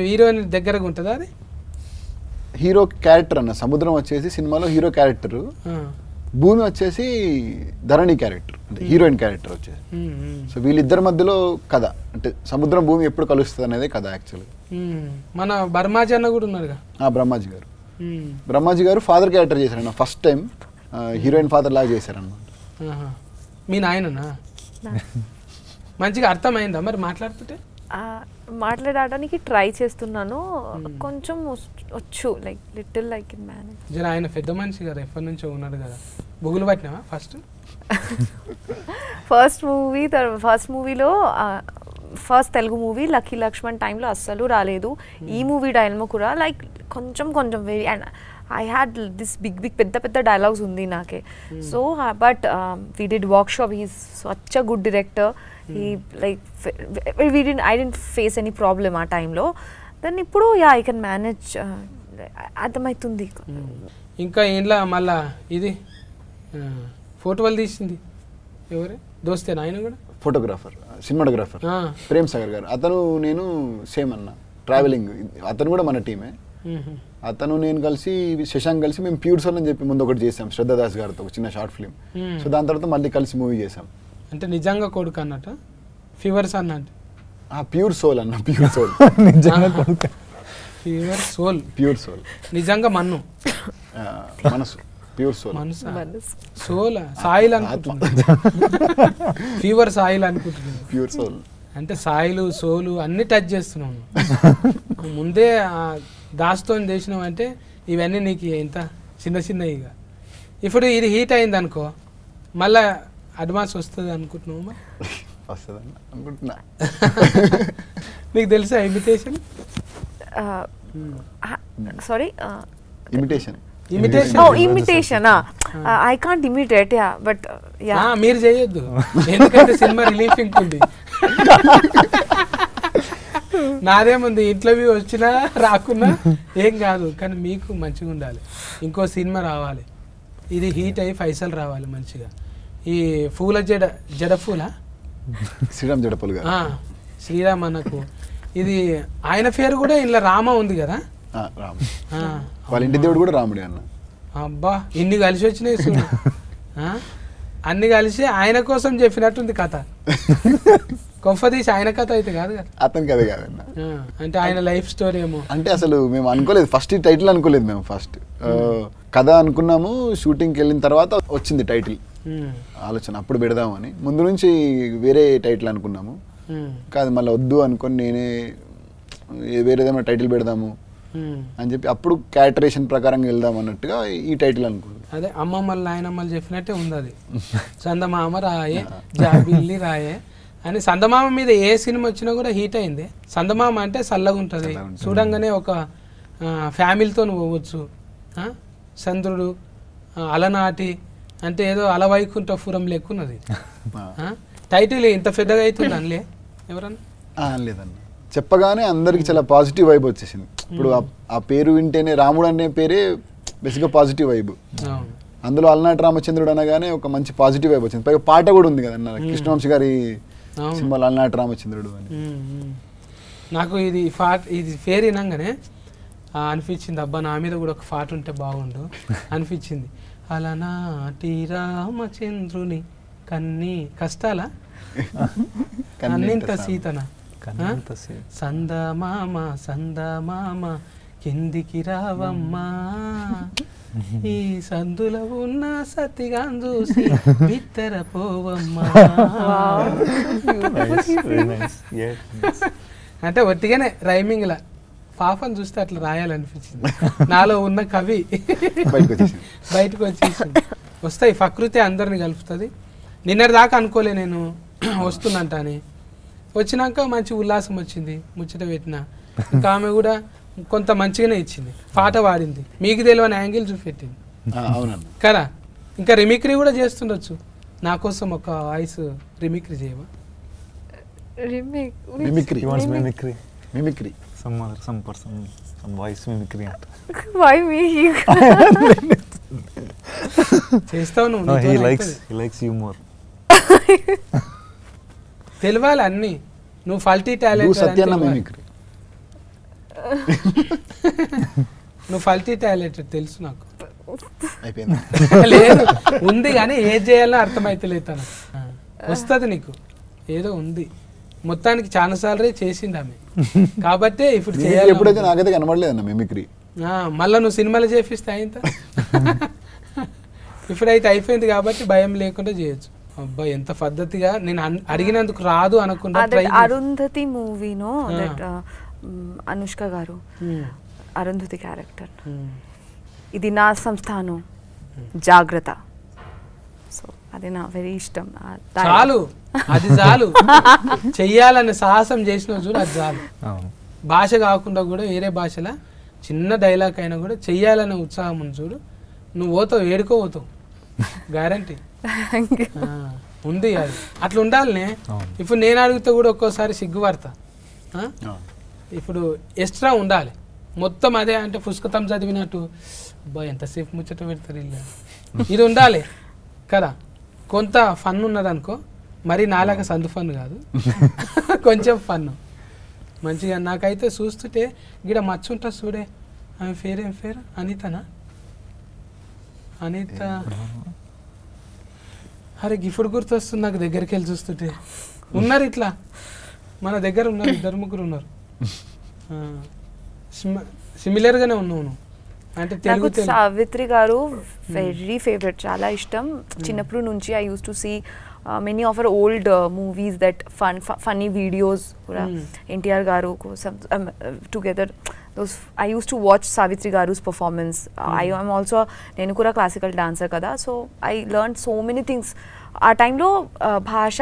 హీరోని దగ్గరగా ఉంటుందా అది? హీరో క్యారెక్టర్ అన్న. సముద్రం వచ్చేసి సినిమాలో హీరో క్యారెక్టర్, భూమి వచ్చేసి ధరణి క్యారెక్టర్, అంటే హీరోయిన్ క్యారెక్టర్ వచ్చేసి. సో వీళ్ళిద్దరి మధ్యలో కథ, అంటే సముద్రం భూమి ఎప్పుడు కలుస్తుంది అనేది కథ యాక్చువల్గా. మన బ్రహ్మాజీ అన్న కూడా ఉన్నారుగా. బ్రహ్మాజీ గారు ఫాదర్ క్యారెక్టర్ చేశారన్న. ఫస్ట్ టైం హీరోయిన్ ఫాదర్ లాగా చేశారన్నమాట. మీ నాయననా? మంచిగా అర్థమైందా మరి మాట్లాడుతుంటే? మాట్లాడడానికి ట్రై చేస్తున్నాను, కొంచెం వచ్చు, like little like in manage. జర ఆయన పెద్ద మనిషి కదా, ఎప్పటి నుంచో ఉన్నాడు కదా. బుగులు పట్టినావా ఫస్ట్ మూవీలో first Telugu movie Lucky Lakshman టైంలో అస్సలు రాలేదు. ఈ మూవీ టైంలో కూడా లైక్ కొంచెం very, and I had this big పెద్ద డైలాగ్స్ ఉంది నాకే. So but we did workshop. He's such a good director. He like I didn't face any problem ఆ టైంలో. దెన్ ఇప్పుడు ఐ కెన్ మేనేజ్, అర్థమవుతుంది. ఇంకా ఇంట్లో మళ్ళా ఇది ఫోటోలు తీసింది ఎవరు? దోస్తేనా ఆయన కూడా? ఫోటోగ్రాఫర్, సినిమాటోగ్రాఫర్ ప్రేమ్ సాగర్ గారు. అతను నేను సేమ్ అన్న, ట్రావెలింగ్. అతను కూడా మన టీమే. అతను నేను కలిసి, శశాంక్ కలిసి మేము ప్యూర్ సోల్ అని చెప్పి ముందు ఒకటి చేసాం శ్రద్ధాదాస్ గారితో, ఒక చిన్న షార్ట్ ఫిల్మ్. సో దాని తర్వాత మళ్ళీ కలిసి మూవీ చేసాం. అంటే నిజంగా కొడుకు అన్నట్టు, ఫీవర్స్ అన్నట్టు. ప్యూర్ సోల్ అన్న, ప్యూర్ సోల్. ప్యూర్ సోల్ నిజంగా మన్ను మనసు, ప్యూర్ సోల్ సోల్ సాయిల్ అనుకుంటున్నా. ఫీవర్ సాయిల్ అనుకుంటున్నాను. ప్యూర్ సోల్ అంటే సాయిలు సోలు అన్ని టచ్ చేస్తున్నాను. ముందే దాస్తో చేసినావు అంటే ఇవన్నీ నీకు ఇంత చిన్నగా. ఇప్పుడు ఇది హీట్ అయింది అనుకో, మళ్ళా అడ్వాన్స్ వస్తుంది అనుకుంటున్నావు? వస్తుందని అనుకుంటున్నా. నీకు తెలుసా imitation? Sorry, imitation. I can't imitate, but మీరు చేయొద్దు, ఎందుకంటే సినిమా రిలీఫింగ్ ఉంది. నాదేముంది, ఇంటర్వ్యూ వచ్చినా రాకున్నా ఏం కాదు, కానీ మీకు మంచిగా ఉండాలి. ఇంకో సినిమా రావాలి, ఇది హీట్ అయ్యి పైసలు రావాలి మంచిగా. ఈ పూల జడ పూల శ్రీరామ్ జడపూల్ గారు, శ్రీరామ్ అన్నకు ఇది ఆయన పేరు కూడా ఇలా రామ ఉంది కదా. వాళ్ళ ఇంటి దేవుడు కూడా రాముడే అన్న. అబ్బా, ఇన్ని కలిసి వచ్చినాయి చూడు. అన్ని కలిసి ఆయన కోసం చెప్పినట్టుంది కథ. కొంపదీసి ఆయన కథ అయితే కాదు కదా. అతని కథ కాదన్న, అంటే ఆయన లైఫ్ స్టోరీ ఏమో. అంటే అసలు మేము అనుకోలేదు, ఫస్ట్ టైటిల్ అనుకోలేదు మేము. ఫస్ట్ కథ అనుకున్నాము, షూటింగ్కి వెళ్ళిన తర్వాత వచ్చింది టైటిల్ ఆలోచన. అప్పుడు పెడదామని ముందు నుంచి వేరే టైటిల్ అనుకున్నాము, కాదు మళ్ళీ వద్దు అనుకొని నేనే వేరేదేమైనా టైటిల్ పెడదాము అని చెప్పి అప్పుడు క్యారెక్టరేషన్ ప్రకారం వెళ్దాం అన్నట్టుగా ఈ టైటిల్ అనుకున్నాం. అదే అమ్మమ్మలు నాయనమ్మలు చెప్పినట్టే ఉంది అది. చందమామ రాయే జాబిల్లి రాయే అని. చందమామ మీద ఏ సినిమా వచ్చినా కూడా హీట్ అయింది. చందమామ అంటే చల్లగా ఉంటుంది, చూడంగానే ఒక ఫ్యామిలీతో పోవచ్చు. చంద్రుడు అలనాటి అంటే ఏదో అలవైకుంఠపురం లెక్కున్నది. టైటిల్ ఇంత పెద్దగా అవుతుంది అనలే ఎవరన్నా? లేదన్న, చెప్పగానే అందరికి చాలా పాజిటివ్ వైబ్ వచ్చేసింది. ఇప్పుడు ఆ పేరు వింటేనే, రాముడు అనే పేరే బేసిక్గా పాజిటివ్ వైబ్. అందులో అలనాటి రామచంద్రుడు అనగానే ఒక మంచి పాజిటివ్ వైబ్ వచ్చింది. పైగా పాట కూడా ఉంది కదన్న, కృష్ణవంశీ గారి సినిమాలో అలనాటి రామచంద్రుడు అని. నాకు ఇది పేరు వినంగానే అనిపించింది, అబ్బా నా మీద కూడా ఒక పాట ఉంటే బాగుండు అనిపించింది. అలనాటి రామచంద్రుని కన్నీ కష్టాల అన్నింత సీతన సందమామ సందమామ కిందికి రావమ్మా ఈ సందులో ఉన్న సతిగాన్ చూసి బిత్తర పోవమ్మా. అంటే ఒట్టిగానే రైమింగ్ లా పాపని చూస్తే అట్లా రాయాలనిపించింది, నాలో ఉన్న కవి బయటకు వచ్చేసింది. వస్తాయి ప్రకృతి అందరిని కలుపుతుంది. నిన్నటి దాకా అనుకోలే నేను వస్తున్నంట అని, వచ్చినాక మంచి ఉల్లాసం వచ్చింది, ముచ్చట పెట్టిన. ఇంకా ఆమె కూడా కొంత మంచిగానే ఇచ్చింది, పాట పాడింది, మీకు తెలియని యాంగిల్ చూపెట్టింది కదా. ఇంకా రిమిక్రీ కూడా చేస్తుండొచ్చు, నా కోసం ఒక వాయిస్ రిమిక్రీ చేయవా? చేస్తావు నువ్వు, తెలియాలి అన్ని. నువ్వు ఫల్టీ టాలెంట్, నువ్వు ఫల్టీ టాలెంట్ తెలుసు నాకు. లేదు ఉంది కానీ ఏది చేయాలో అర్థమైతలేదు తను. వస్తుంది నీకు, ఏదో ఉంది. మొత్తానికి చాలా సార్లు చేసింది ఆమె, కాబట్టి ఇప్పుడు చేయాలి. ఎప్పుడైతే నాకైతే కనబడలేదన్న మిమిక్రీ. మళ్ళీ నువ్వు సినిమాలు చేపిస్తే అయింత. ఇప్పుడైతే అయిపోయింది కాబట్టి భయం లేకుండా చేయొచ్చు. అబ్బా ఎంత పద్ధతిగా, నేను అడిగినందుకు రాదు అనుకుంటా. అరుంధతి మూవీనో అనుష్క గారు అరుంధతి క్యారెక్టర్, ఇది నా సంస్థానం జాగ్రత్త. సో అది నా వెరీ ఇష్టం. చాలు, అది చాలు. చెయ్యాలని సాహసం చేసిన చూడు, అది చాలు. భాష కాకుండా కూడా వేరే భాషల చిన్న డైలాగ్ అయినా కూడా చెయ్యాలనే ఉత్సాహం ఉంది చూడు, నువ్వు పోతావు, ఏడుకోపోతావు గ్యారంటీ ఉంది. అది అట్లా ఉండాలనే. ఇప్పుడు నేను అడిగితే కూడా ఒక్కోసారి సిగ్గుపడతా. ఇప్పుడు ఎక్స్ట్రా ఉండాలి, మొత్తం అదే అంటే పుస్తకం చదివినట్టు అబ్బా ఎంతసేపు ముచ్చట పెడతారు ఇల్లు, ఇది ఉండాలి కదా. కొంత ఫన్ ఉన్నదనుకో, మరి నాలాగా సందు ఫన్ కాదు, కొంచెం ఫన్ మంచిగా. నాకైతే చూస్తుంటే గిడ మచ్చు ఉంటుంది చూడే, ఆమె పేరు ఏం పేరు? అనితనా? అనిత. అరే గిఫ్ట్ గుర్తొస్తుంది నాకు, దగ్గరికి వెళ్ళి చూస్తుంటే. ఉన్నారు ఇట్లా మన దగ్గర ఉన్నారు, 2-3 ఉన్నారు. సిమిలర్గానే ఉన్నావు నువ్వు. అంటే తెలుగు సావిత్రి గారు వెరీ ఫేవరెట్, చాలా ఇష్టం చిన్నప్పటి నుంచి. I use to see many of her old movies, that funny videos కూడా ఎన్టీఆర్ గారు together. Those I used to watch Savitri Garu's performance. I am also నేను కూడా క్లాసికల్ డాన్సర్ కదా, so I learned so many things. ఆ టైంలో భాష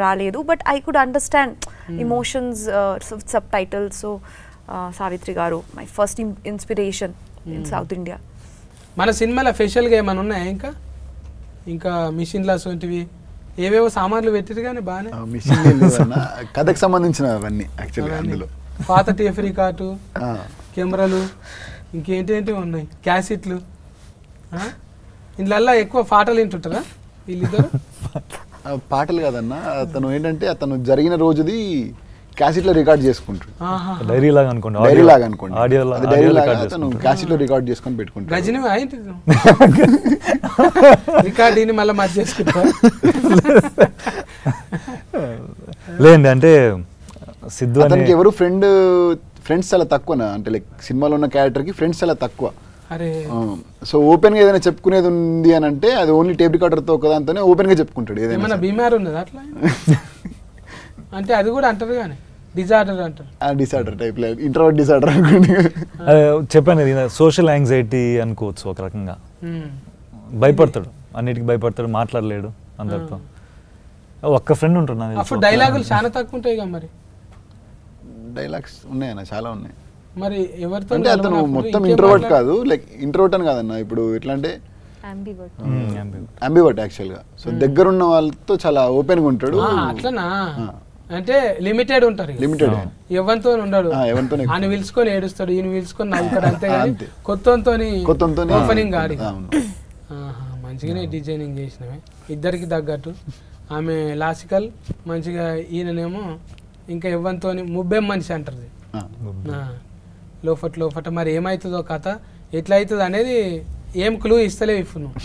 రాలేదు, but I could understand emotions, subtitles. So Savitri గారు my first inspiration in South India. మన సినిమాలో స్పెషల్గా ఏమైనా ఉన్నాయా? ఇంకా మిషన్లు అటువంటివి ఏవేవో సామాన్లు పెట్టిరు కానీ బాగానే కథకు సంబంధించిన అవన్నీ యాక్చువల్గా అందులో. పాత టేప్ రికార్డు, కెమెరాలు, ఇంకేంటి ఉన్నాయి, క్యాసెట్లు. ఇందులో ఎక్కువ పాటలు వింటుంటారా వీళ్ళిద్దరు? పాటలు కాదన్న, అతను ఏంటంటే అతను జరిగిన రోజుది క్యాసెట్ లో రికార్డ్ చేసుకుంటాడు. డైరీ లాగా అనుకోండి, అతను క్యాసెట్ లో రికార్డ్ చేసుకొని పెట్టుకుంటాడు. గజని రికార్డ్ మళ్ళీ మధ్య చేసుకుంటా. లేదండి, అంటే సిద్ధు అతనికి ఎవరు ఫ్రెండ్స్ చాలా తక్కువ, అంటే లైక్ సినిమాలో ఉన్న క్యారెక్టర్ కి ఫ్రెండ్స్ చాలా తక్కువ. సో ఓపెన్ గా ఏదైనా చెప్పుకునేది ఉంది అని అంటే అది ఓన్లీ టేప్ రికార్డర్ తో ఒకదాంతోనే ఓపెన్ గా చెప్పుకుంటాడు. ఏదైనా బీమార్ ఉన్నది అట్లా అంటే అది కూడా అంటారు కానీ డిజార్డర్ అంటారు. డిసార్డర్ టైప్, ఇంట్రోవర్ట్ డిసార్డర్ అనుకోండి. చెప్పాను, సోషల్ యాంగ్జైటీ అనుకోవచ్చు ఒక రకంగా. భయపడతాడు, అన్నిటికీ భయపడతాడు, మాట్లాడలేడు అందరితో. ఒక్క ఫ్రెండ్ ఉంటున్నాను. అప్పుడు డైలాగులు చాలా తక్కువ ఉంటాయి కదా. మరి డైలాగ్స్ ఉన్నాయన్న, చాలా ఉన్నాయి. మరి ఎవరితో అంటే అతను మొత్తం ఇంట్రోవర్ట్ కాదు, లైక్ ఇంట్రోవర్ట్ అని కాదన్న. ఇప్పుడు ఎట్లా అంటే అంబివర్ట్ యాక్చువల్ గా. సో దగ్గర ఉన్న వాళ్ళతో చాలా ఓపెన్ గా ఉంటాడు. అట్లనా? అంటే లిమిటెడ్ ఉంటారు, లిమిటెడ్, ఎవరితో ఉండడు. ఆయన పిలుచుకొని ఏడుస్తాడు, ఈయన పిలుచుకొని నవ్వుతాడు, అంతే. కొత్తతో ఓపెనింగ్ గాడి. మంచిగానే డిజైనింగ్ చేసినవి ఇద్దరికి తగ్గట్టు. ఆమె లాసికల్ మంచిగా, ఈయననేమో ఇంకా ఎవరితో ముబ్బెం మనిషి అంటారు. లోపట మరి ఏమవుతుందో కథ ఎట్లా అవుతుంది అనేది ఏం క్లూ ఇస్తలేవు ఇప్పుడు నువ్వు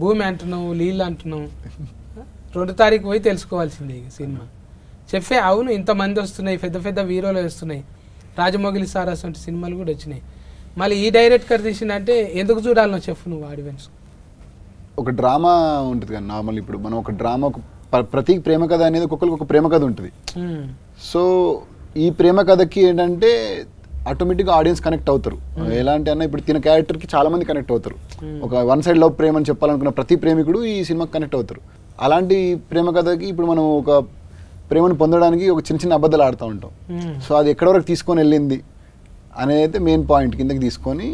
భూమి అంటున్నావు నీళ్ళు అంటున్నావు 2 తారీఖు పోయి తెలుసుకోవాల్సిందే ఈ సినిమా చెప్పే అవును ఇంతమంది వస్తున్నాయి పెద్ద పెద్ద హీరోలు వస్తున్నాయి రాజమౌళి సారాస్ వంటి సినిమాలు కూడా వచ్చినాయి మళ్ళీ ఈ డైరెక్టర్ తీసిందంటే ఎందుకు చూడాలనో చెప్పు నువ్వు ఆడియన్స్ ఒక డ్రామా ఉంటుంది కదా నార్మల్ ఇప్పుడు మనం ఒక డ్రామా ప్రతి ప్రేమ కథ అనేది ఒక్కొక్కరికి ఒక ప్రేమ కథ ఉంటుంది సో ఈ ప్రేమ కథకి ఏంటంటే ఆటోమేటిక్గా ఆడియన్స్ కనెక్ట్ అవుతారు ఎలాంటి అన్న ఇప్పుడు తిన క్యారెక్టర్కి చాలా మంది కనెక్ట్ అవుతారు ఒక వన్ సైడ్ లవ్ ప్రేమ అని చెప్పాలనుకున్న ప్రతి ప్రేమికుడు ఈ సినిమాకి కనెక్ట్ అవుతారు అలాంటి ప్రేమ కథకి ఇప్పుడు మనం ఒక ప్రేమను పొందడానికి ఒక చిన్న చిన్న అబద్ధాలు ఆడుతూ ఉంటాం సో అది ఎక్కడి వరకు తీసుకొని వెళ్ళింది అనేది మెయిన్ పాయింట్ కిందకి తీసుకొని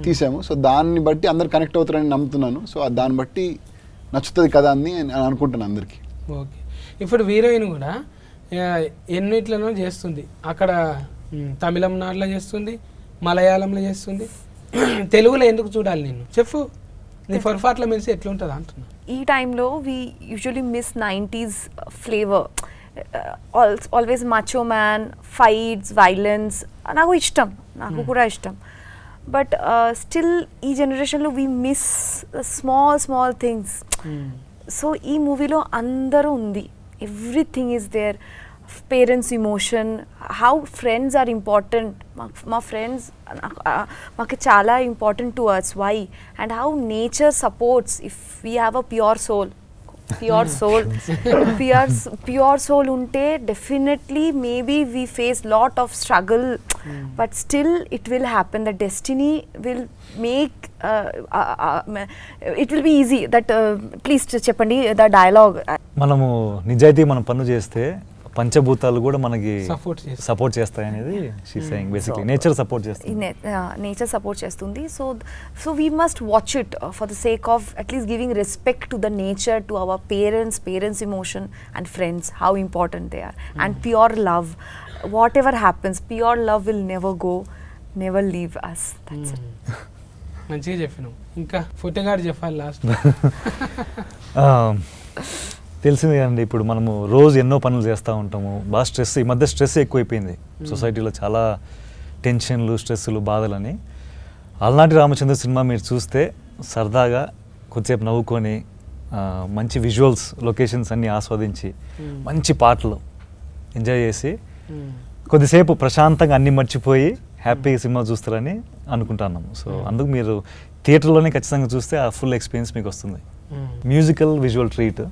తీసాము సో దాన్ని బట్టి అందరు కనెక్ట్ అవుతారని నమ్ముతున్నాను సో దాన్ని బట్టి నచ్చుతుంది కదా అని అనుకుంటున్నాను అందరికీ ఓకే ఇప్పుడు హీరోయిన్ కూడా ఎన్నిట్లలో చేస్తుంది అక్కడ తమిళనాడులో చేస్తుంది మలయాళంలో చేస్తుంది తెలుగులో ఎందుకు చూడాలి నేను చెప్పు నీ పొరపాట్ల మెలిసి ఎట్లుంటుంది అంటున్నా ఈ టైంలో we usually miss 90s flavour always macho man fights violence నాకు ఇష్టం నాకు కూడా ఇష్టం బట్ స్టిల్ ఈ జనరేషన్లో we miss small things so ఈ మూవీలో అందరూ ఉంది everything is there parents emotion how friends are important మా ఫ్రెండ్స్ మాకు చాలా important to us why and how nature supports if we have a pure soul ఉంటే definitely maybe we face lot of struggle but still it will happen the destiny will make it will be easy that please చెప్పండి the dialogue మనము నిజాయితీ మనం పన్ను చేస్తే పంచభూతాలు కూడా మనకి సపోర్ట్ చేస్తాయి అనేది she saying basically nature support చేస్తుంది నేచర్ సపోర్ట్ చేస్తుంది so we must watch it for the sake of at least giving respect to the nature to our parents emotion and friends how important they are and pure love whatever happens pure love will never leave us that's it మంచిగా చెప్పినావు ఇంకా ఫోటోగాడు చెప్పాలి last తెలిసింది కదండి ఇప్పుడు మనము రోజు ఎన్నో పనులు చేస్తూ ఉంటాము బాగా స్ట్రెస్ ఈ మధ్య స్ట్రెస్ ఎక్కువైపోయింది సొసైటీలో చాలా టెన్షన్లు స్ట్రెస్లు బాధలని అలనాటి రామచంద్ర సినిమా మీరు చూస్తే సరదాగా కొద్దిసేపు నవ్వుకొని మంచి విజువల్స్ లొకేషన్స్ అన్నీ ఆస్వాదించి మంచి పాటలు ఎంజాయ్ చేసి కొద్దిసేపు ప్రశాంతంగా అన్నీ మర్చిపోయి హ్యాపీగా సినిమా చూస్తారని అనుకుంటున్నాము సో అందుకు మీరు థియేటర్లోనే ఖచ్చితంగా చూస్తే ఆ ఫుల్ ఎక్స్పీరియన్స్ మీకు వస్తుంది మ్యూజికల్ విజువల్ ట్రీట్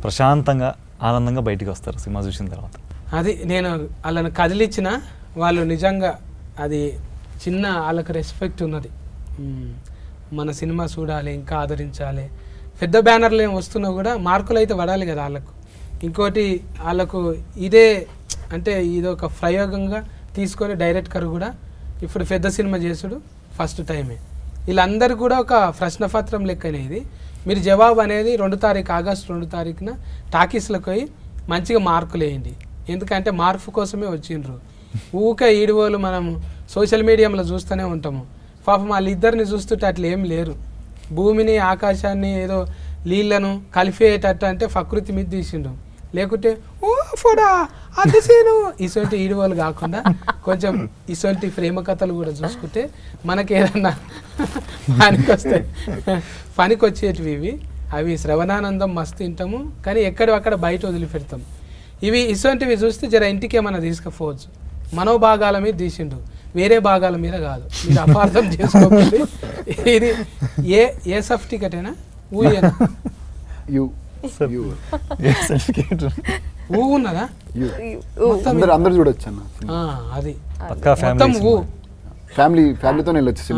ప్రశాంతంగా ఆనందంగా బయటికి వస్తారు సినిమా చూసిన తర్వాత అది నేను వాళ్ళని కదిలిచ్చిన వాళ్ళు నిజంగా అది చిన్న వాళ్ళకి రెస్పెక్ట్ ఉన్నది మన సినిమా చూడాలి ఇంకా ఆదరించాలి పెద్ద బ్యానర్లు ఏం వస్తున్నా కూడా మార్కులు అయితే పడాలి కదా వాళ్ళకు ఇంకోటి వాళ్ళకు ఇదే అంటే ఇది ఒక ప్రయోగంగా తీసుకొని డైరెక్టర్ కూడా ఇప్పుడు పెద్ద సినిమా చేసుడు ఫస్ట్ టైమే వీళ్ళందరూ కూడా ఒక ప్రశ్నపత్రం లెక్కనే ఇది మీరు జవాబు అనేది 2 తారీఖు ఆగస్టు 2 తారీఖున టాకీస్లకు పోయి మంచిగా మార్కులు వేయండి ఎందుకంటే మార్పు కోసమే వచ్చిండ్రు ఊకే ఈడివోలు మనం సోషల్ మీడియాలో చూస్తూనే ఉంటాము పాపం వాళ్ళిద్దరిని చూస్తుంటే అట్లా ఏం లేరు భూమిని ఆకాశాన్ని ఏదో నీళ్లను కలిపేటట్టు అంటే ప్రకృతి మీద తీసిండు లేకుంటే ఓ ఫోడా అది సీను ఇటువంటి ఈడువలు కాకుండా కొంచెం ఇటువంటి ప్రేమ కథలు కూడా చూసుకుంటే మనకి ఏదన్నా పనికి వచ్చేటివి ఇవి అవి శ్రవణానందం మస్తు తింటాము కానీ ఎక్కడక్కడ బయట వదిలిపెడతాం ఇవి ఇటువంటివి చూస్తే జర ఇంటికి ఏమైనా తీసుకుపోవచ్చు మనోభాగాల మీద తీసిండు వేరే భాగాల మీద కాదు మీరు అపార్థం చేసుకోవాలి ఇది ఏ సర్టిఫికెటేనా ఊయేనా ఊ ఉన్నదా అందరూ చూడొచ్చు అన్న అది మొత్తం ఫ్యామిలీతో వెళ్ళొచ్చు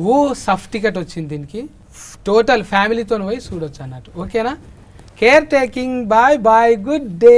ఊ సర్టిఫికెట్ వచ్చింది దీనికి టోటల్ ఫ్యామిలీతో పోయి చూడొచ్చు అన్నట్టు ఓకేనా care taking bye bye good day